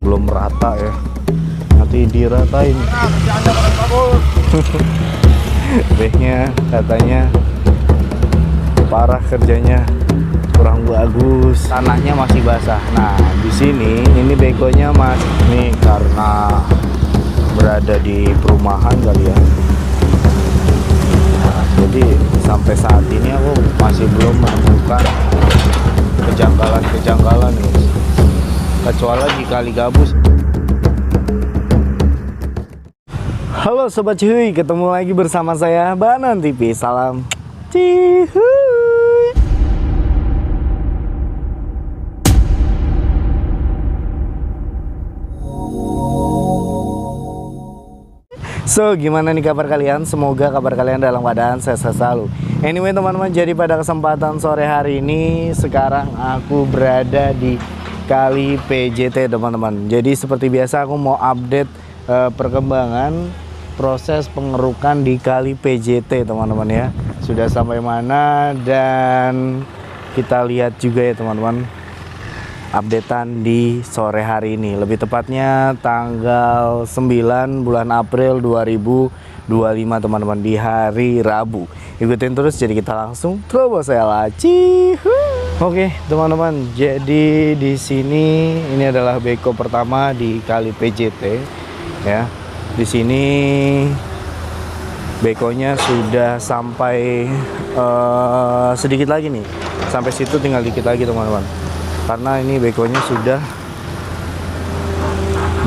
belum rata ya, nanti diratain. Behnya katanya parah kerjanya, kurang bagus, tanahnya masih basah. Nah di sini ini begonya mas nih karena berada di perumahan kali ya. Nah, jadi sampai saat ini aku masih belum menemukan kejanggalan guys, kecuali di Kali Gabus. Halo Sobat Cihuy, ketemu lagi bersama saya Banan TV. Salam Cihuy. So, gimana nih kabar kalian? Semoga kabar kalian dalam keadaan sehat selalu. Anyway teman-teman, jadi pada kesempatan sore hari ini sekarang aku berada di Kali PJT teman-teman. Jadi seperti biasa aku mau update perkembangan proses pengerukan di Kali PJT teman-teman ya. Sudah sampai mana, dan kita lihat juga ya teman-teman updatean di sore hari ini, lebih tepatnya tanggal 9 bulan April 2025 teman-teman, di hari Rabu. Ikutin terus, jadi kita langsung terobos saya laci. Oke teman-teman, jadi di sini ini adalah beko pertama di Kali PJT ya. Di sini bekonya sudah sampai sedikit lagi nih, sampai situ tinggal dikit lagi teman-teman, karena ini bekonya sudah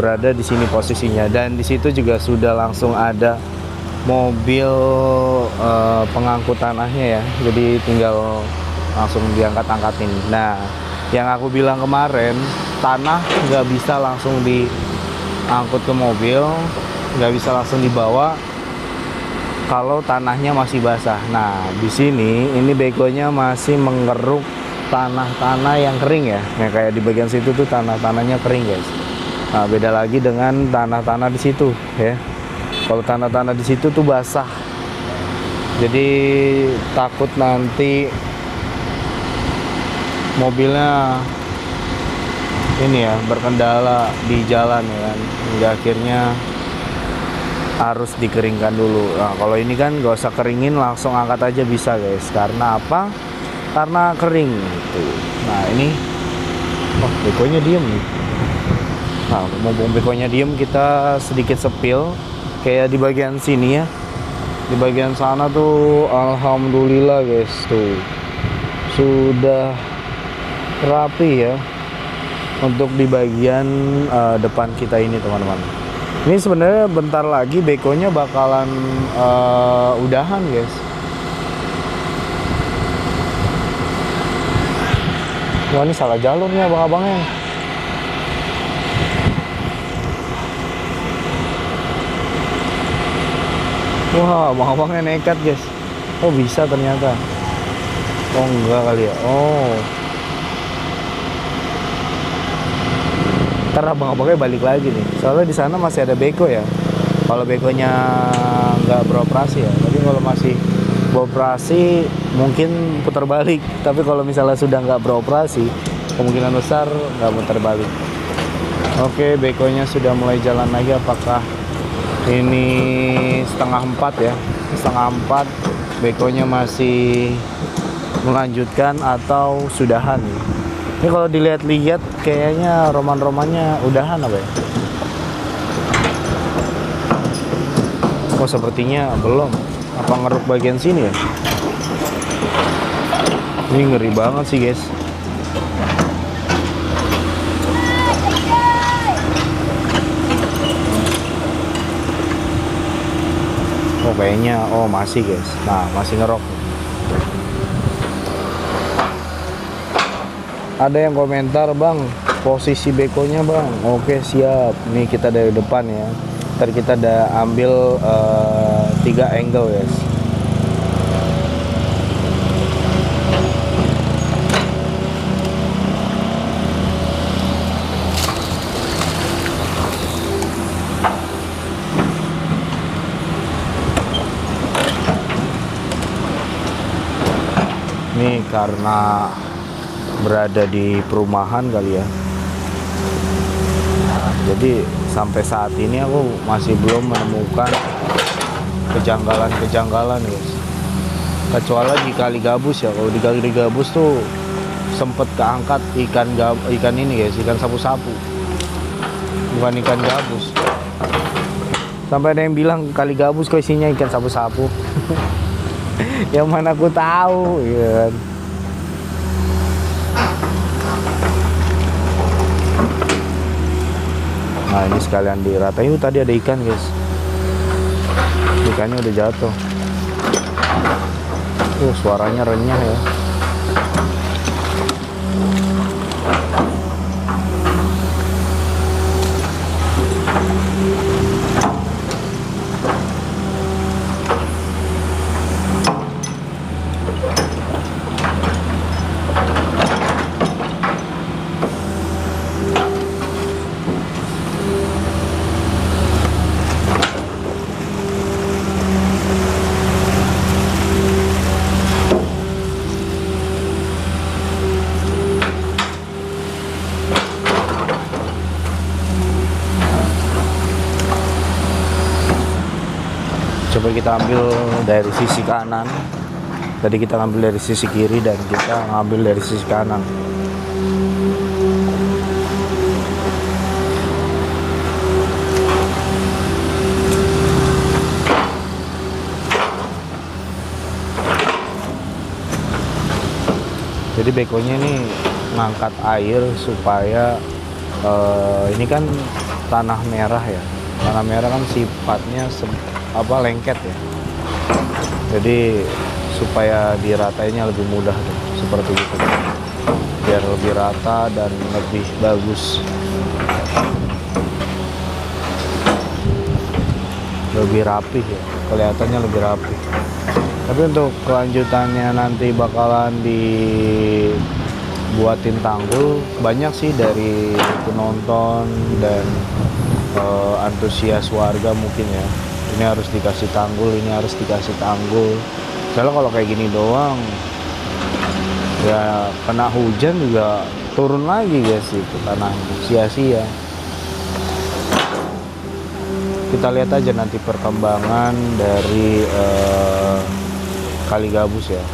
berada di sini posisinya, dan di situ juga sudah langsung ada mobil pengangkut tanahnya ya, jadi tinggal langsung diangkat-angkatin. Nah yang aku bilang kemarin, tanah nggak bisa langsung diangkut ke mobil, nggak bisa langsung dibawa kalau tanahnya masih basah. Nah di sini ini begonya masih mengeruk tanah-tanah yang kering ya. Nah kayak di bagian situ tuh tanah-tanahnya kering guys. Nah beda lagi dengan tanah-tanah di situ ya. Kalau tanah-tanah di situ tuh basah, jadi takut nanti mobilnya ini ya berkendala di jalan ya kan, hingga akhirnya harus dikeringkan dulu. Nah kalau ini kan gak usah keringin, langsung angkat aja bisa guys. Karena apa? Karena kering gitu. Nah ini bekonya diem nih. Nah mumpung bekonya diem, kita sedikit sepil kayak di bagian sini ya. Di bagian sana tuh alhamdulillah guys, tuh sudah rapi ya untuk di bagian depan kita ini teman-teman. Ini sebenarnya bentar lagi bekonya bakalan udahan guys. Wah ini salah jalur nih abang-abangnya. Wah abang-abangnya nekat guys. Oh bisa ternyata. Oh enggak kali ya. Oh ntar abang-abangnya balik lagi nih, soalnya di sana masih ada beko ya. Kalau bekonya nggak beroperasi ya, tapi kalau masih beroperasi mungkin putar balik. Tapi kalau misalnya sudah nggak beroperasi, kemungkinan besar nggak putar balik. Oke, bekonya sudah mulai jalan lagi. Apakah ini setengah 4 ya? Setengah 4 bekonya masih melanjutkan atau sudahan? Ini kalau dilihat-lihat kayaknya roman-romannya udahan apa ya? Oh sepertinya belum. Apa ngeruk bagian sini ya? Ini ngeri banget sih guys. Oh kayaknya, oh masih guys. Nah masih ngerok. Ada yang komentar, bang posisi bekonya bang. Oke siap, nih kita dari depan ya. Ntar kita ada ambil 3 angle guys. Ini karena berada di perumahan kali ya. Jadi sampai saat ini aku masih belum menemukan kejanggalan-kejanggalan guys. Kecuali di Kali Gabus ya. Kalau di Kali Gabus tuh sempet keangkat ikan ini guys, ikan sapu-sapu, bukan ikan gabus. Sampai ada yang bilang Kali Gabus kok isinya ikan sapu-sapu. Yang mana aku tahu ya kan. Nah ini sekalian diratain. Tadi ada ikan guys, ikannya udah jatuh. Suaranya renyah ya. Coba kita ambil dari sisi kanan. Tadi kita ngambil dari sisi kiri dan kita ngambil dari sisi kanan. Jadi bekonya ini ngangkat air supaya ini kan tanah merah ya. Tanah merah kan sifatnya lengket ya. Jadi supaya diratainya lebih mudah tuh, seperti itu. Biar lebih rata dan lebih bagus. Lebih rapi ya, kelihatannya lebih rapi. Tapi untuk kelanjutannya nanti bakalan dibuatin tanggul. Banyak sih dari penonton dan antusias warga mungkin ya. Ini harus dikasih tanggul, ini harus dikasih tanggul. Soalnya kalau kayak gini doang, ya kena hujan juga turun lagi guys itu tanahnya, sia-sia. Kita lihat aja nanti perkembangan dari Kali Gabus ya.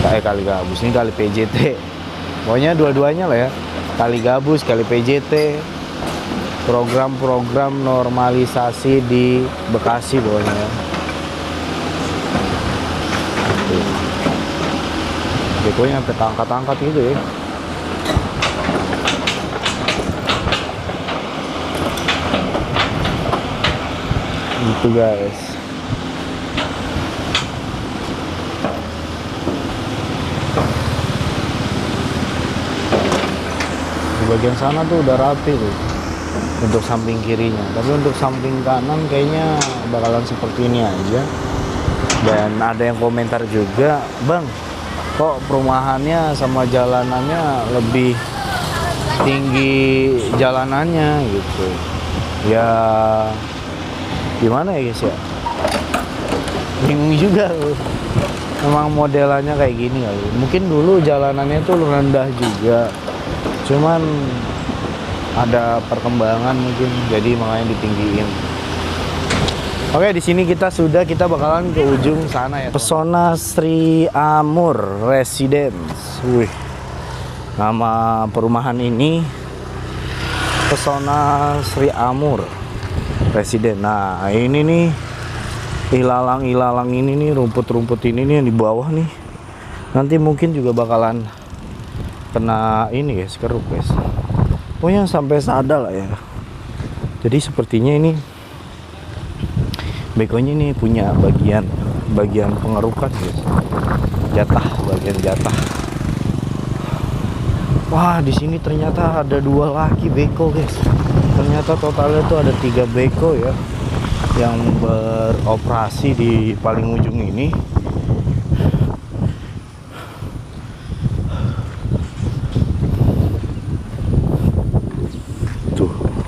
Kali Gabus, ini Kali PJT. Pokoknya dua-duanya lah ya. Kali Gabus, Kali PJT. Program-program normalisasi di Bekasi pokoknya. Bekonya sampai angkat-angkat gitu ya. Gitu guys. Di bagian sana tuh udah rapi tuh untuk samping kirinya, tapi untuk samping kanan kayaknya bakalan seperti ini aja. Dan ada yang komentar juga, bang, kok perumahannya sama jalanannya lebih tinggi jalanannya gitu ya. Gimana ya guys ya, bingung juga loh. Memang modelannya kayak gini kali. Mungkin dulu jalanannya tuh rendah juga, cuman ada perkembangan mungkin, jadi makanya ditinggiin. Oke, di sini kita bakalan ke ujung sana ya. Pesona Sri Amur Residence. Wih, nama perumahan ini Pesona Sri Amur Residence. Nah, ini nih ilalang ini nih, rumput-rumput ini nih yang di bawah nih. Nanti mungkin juga bakalan kena ini guys, keruk guys. Pokoknya sampai sadar lah ya. Jadi sepertinya ini bekonya ini punya bagian pengerukan guys. Bagian jatah. Wah, di sini ternyata ada 2 laki beko guys. Ternyata totalnya tuh ada 3 beko ya yang beroperasi di paling ujung ini.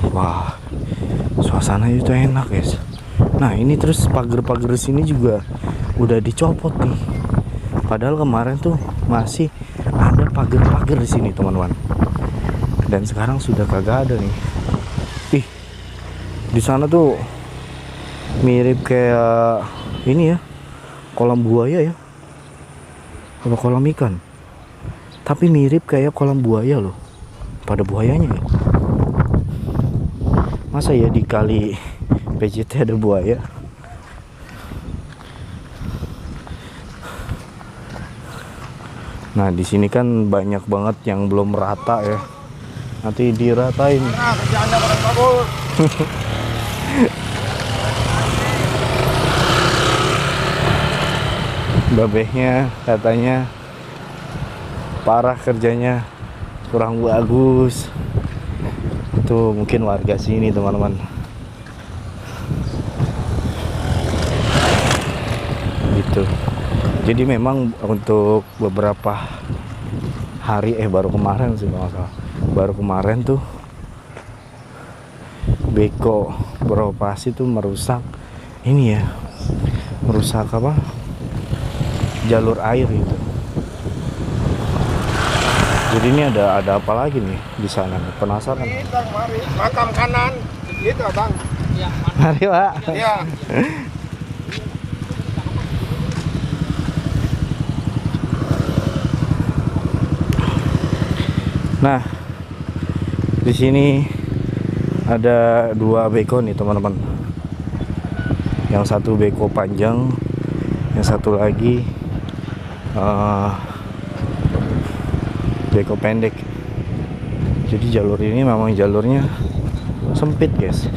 Wah, suasana itu enak guys. Nah ini terus pagar-pagar sini juga udah dicopot nih. Padahal kemarin tuh masih ada pagar-pagar di sini teman-teman. Dan sekarang sudah kagak ada nih. Ih, di sana tuh mirip kayak ini ya, kolam buaya ya, apa kolam ikan. Tapi mirip kayak kolam buaya loh. Pada buayanya ya. Masa ya di kali PJT ada buaya? Nah, di sini kan banyak banget yang belum rata ya. Nanti diratain. Babehnya katanya parah kerjanya, kurang bagus. Itu mungkin warga sini teman-teman. Gitu. Jadi memang untuk beberapa hari baru kemarin sih kalau nggak salah. Baru kemarin tuh beko beroperasi tuh merusak ini ya. Merusak apa? Jalur air gitu. Jadi ini ada apa lagi nih di sana? Penasaran. Makam kanan, gitu bang. Ya, mari Pak. Iya. Nah, di sini ada 2 beko nih teman-teman. Yang satu beko panjang, yang satu lagi beko pendek. Jadi jalur ini memang jalurnya sempit guys.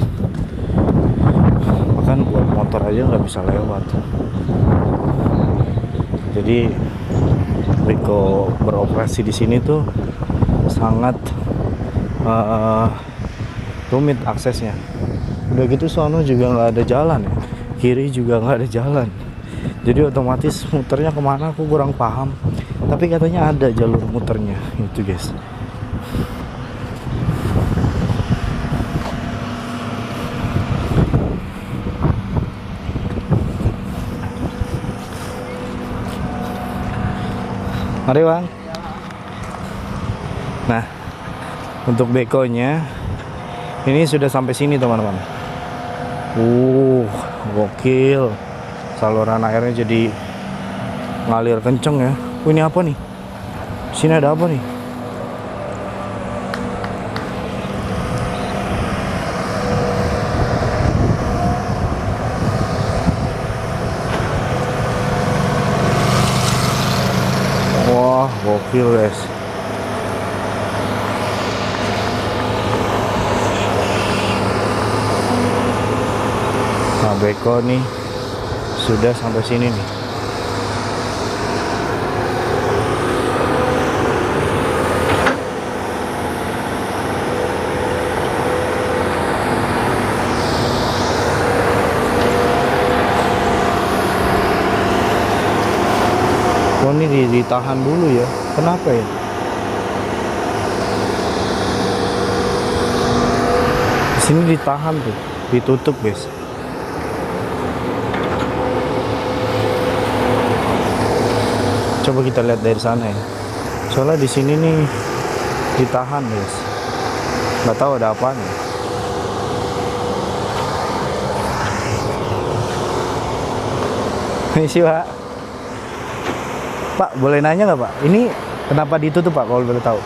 Bahkan buat motor aja nggak bisa lewat. Jadi beko beroperasi di sini tuh sangat rumit aksesnya. Udah gitu sono juga nggak ada jalan ya, kiri juga nggak ada jalan. Jadi otomatis muternya kemana aku kurang paham. Tapi katanya ada jalur muternya itu guys. Mari bang. Nah, untuk bekonya ini sudah sampai sini teman-teman. Gokil. Saluran airnya jadi ngalir kenceng ya. Ini apa nih? Sini ada apa nih? Wah, gokil guys. Nah, beko nih sudah sampai sini nih. Oh, ini ditahan dulu ya. Kenapa ya? Di sini ditahan tuh, ditutup guys. Coba kita lihat dari sana ya. Soalnya di sini nih ditahan guys. Nggak tahu ada apa nih. Misi Pak. Pak, boleh nanya nggak Pak? Ini kenapa ditutup Pak kalau boleh tahu?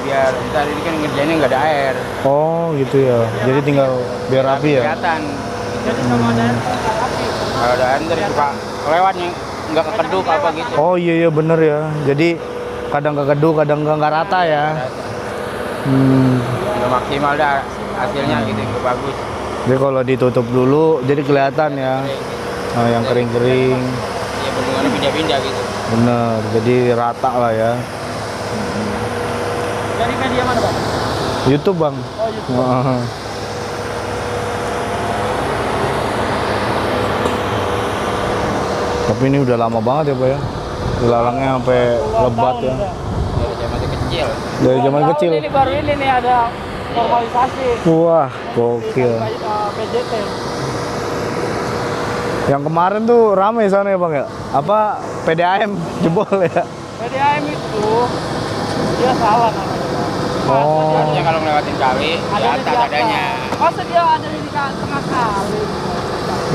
Biar kita ini kan ngerjainnya nggak ada air. Oh gitu ya. Jadi tinggal biar rapi ya. Kelihatan. Jadi kalau ada air, kalau ada air dari suka lewatnya nggak kekeduk apa gitu. Oh iya bener ya. Jadi kadang kekeduk, kadang nggak rata ya. Nggak maksimal dah hasilnya gitu, nggak bagus. Jadi kalau ditutup dulu, jadi kelihatan ya. Nah, yang kering-kering. Iya, bendungannya pindah-pindah gitu. Bener, jadi rata lah ya. Dari media mana Bang? YouTube Bang. Oh YouTube. Tapi ini udah lama banget ya Pak ya. Dilalangnya sampai lebat ya. Dari zaman kecil. Dari zaman kecil. Ini baru ini nih ada normalisasi. Wah, gokil. PJT. Yang kemarin tuh rame sana ya Bang ya. Apa PDAM jebol ya? PDAM itu dia salah namanya. Oh. Harusnya kalau ngelewatin kali di atas adanya. Masa dia ada di tengah kali?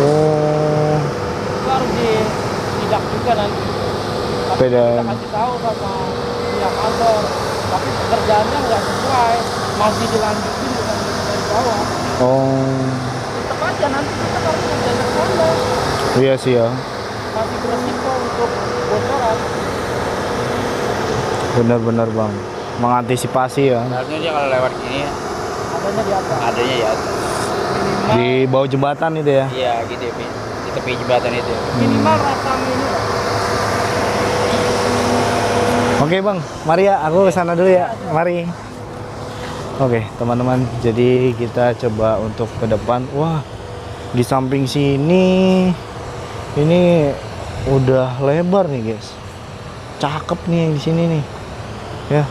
Oh. Itu harus ditindak juga nanti. Tapi Beda. kita kasih tahu sama pihak kantor. Tapi pekerjaannya nggak sesuai, masih dilanjutin dengan dari bawah. Oh. Tetap aja nanti kita harus kerjanya ke sana. Iya sih ya. Masih beresiko untuk bocoran. Benar-benar bang. Mengantisipasi ya. Harusnya dia kalau lewat gini Adanya di atas. adanya ya atas. Minimal, Di bawah jembatan itu ya. Iya gitu ya, Pi. Di tepi jembatan itu. minimal ratang ini. Oke bang, mari ya, aku kesana dulu ya, mari. Oke teman-teman, jadi kita coba untuk ke depan. Wah, di samping sini ini udah lebar nih guys. Cakep nih yang di sini nih, ya.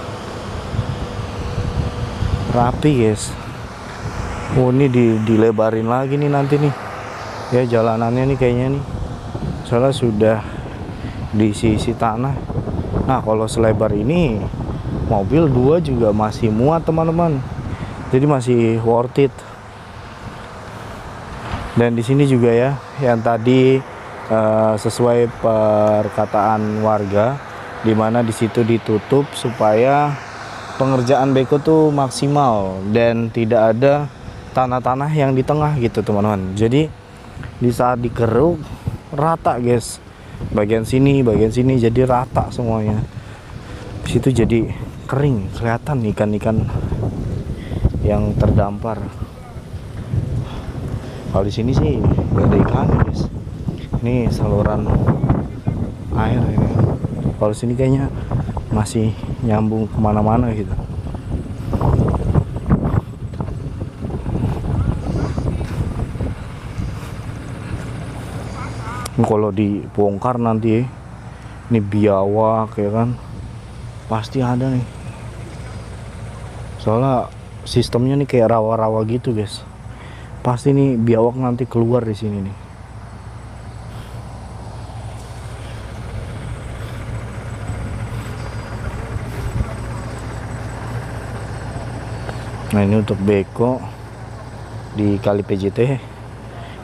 Rapi guys. Oh ini dilebarin lagi nih nanti nih. Ya jalanannya nih kayaknya nih. Soalnya sudah diisi tanah. Nah kalau selebar ini mobil 2 juga masih muat teman-teman. Jadi masih worth it. Dan di sini juga ya, yang tadi sesuai perkataan warga, dimana di situ ditutup supaya pengerjaan beko tuh maksimal dan tidak ada tanah-tanah yang di tengah gitu teman-teman. Jadi di saat dikeruk rata guys, bagian sini jadi rata semuanya. Di situ jadi kering, kelihatan ikan-ikan yang terdampar. Kalau di sini sih nggak ada ikan guys. Ini saluran air ini. Kalau sini kayaknya masih nyambung kemana-mana gitu. Kalau dibongkar nanti ini biawak ya kan, pasti ada nih. Soalnya sistemnya nih kayak rawa-rawa gitu guys. Pasti nih biawak nanti keluar di sini nih. Nah ini untuk beko di kali PJT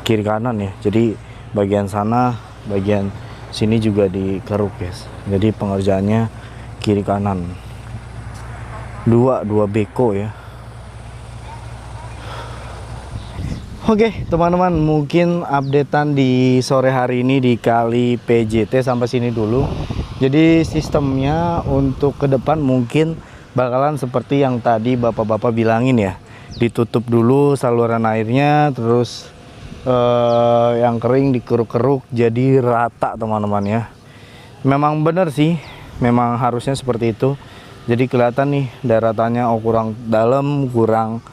kiri kanan ya. Jadi bagian sana, bagian sini juga dikeruk guys. Jadi pengerjaannya kiri kanan. Dua beko ya. Oke teman-teman, mungkin updatean di sore hari ini di kali PJT sampai sini dulu. Jadi sistemnya untuk ke depan mungkin bakalan seperti yang tadi bapak-bapak bilangin ya. Ditutup dulu saluran airnya, terus yang kering dikeruk-keruk jadi rata teman-teman ya. Memang bener sih, memang harusnya seperti itu. Jadi kelihatan nih daratannya kurang dalam, kurang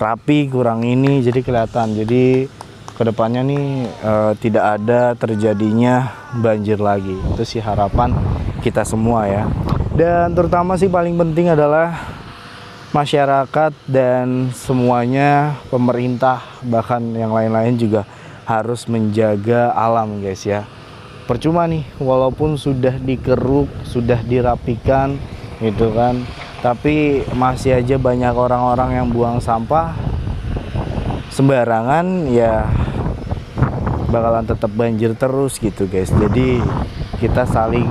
rapi, kurang ini, jadi kelihatan. Jadi kedepannya nih tidak ada terjadinya banjir lagi. Itu sih harapan kita semua ya. Dan terutama sih paling penting adalah masyarakat dan semuanya, pemerintah bahkan yang lain-lain juga harus menjaga alam guys ya. Percuma nih walaupun sudah dikeruk, sudah dirapikan gitu kan, tapi masih aja banyak orang-orang yang buang sampah sembarangan ya, bakalan tetap banjir terus gitu guys. Jadi kita saling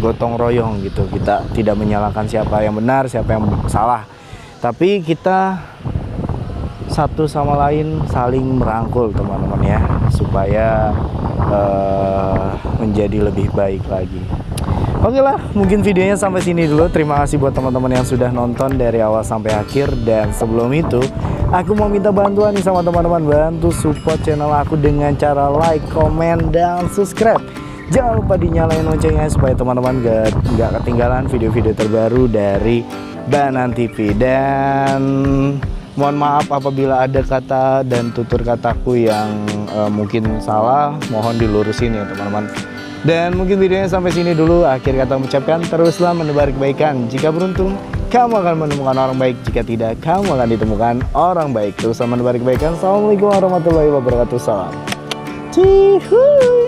gotong royong gitu. Kita tidak menyalahkan siapa yang benar, siapa yang salah, tapi kita satu sama lain saling merangkul teman-teman ya, supaya menjadi lebih baik lagi. Oke lah, mungkin videonya sampai sini dulu. Terima kasih buat teman-teman yang sudah nonton dari awal sampai akhir. Dan sebelum itu, aku mau minta bantuan nih sama teman-teman. Bantu support channel aku dengan cara like, komen, dan subscribe. Jangan lupa dinyalain loncengnya supaya teman-teman gak ketinggalan video-video terbaru dari Banan TV. Dan mohon maaf apabila ada kata dan tutur kataku yang mungkin salah, mohon dilurusin ya teman-teman. Dan mungkin videonya sampai sini dulu. Akhir kata mengucapkan, teruslah menebar kebaikan. Jika beruntung, kamu akan menemukan orang baik. Jika tidak, kamu akan ditemukan orang baik. Teruslah menebar kebaikan. Assalamualaikum warahmatullahi wabarakatuh. Salam. Cihuy.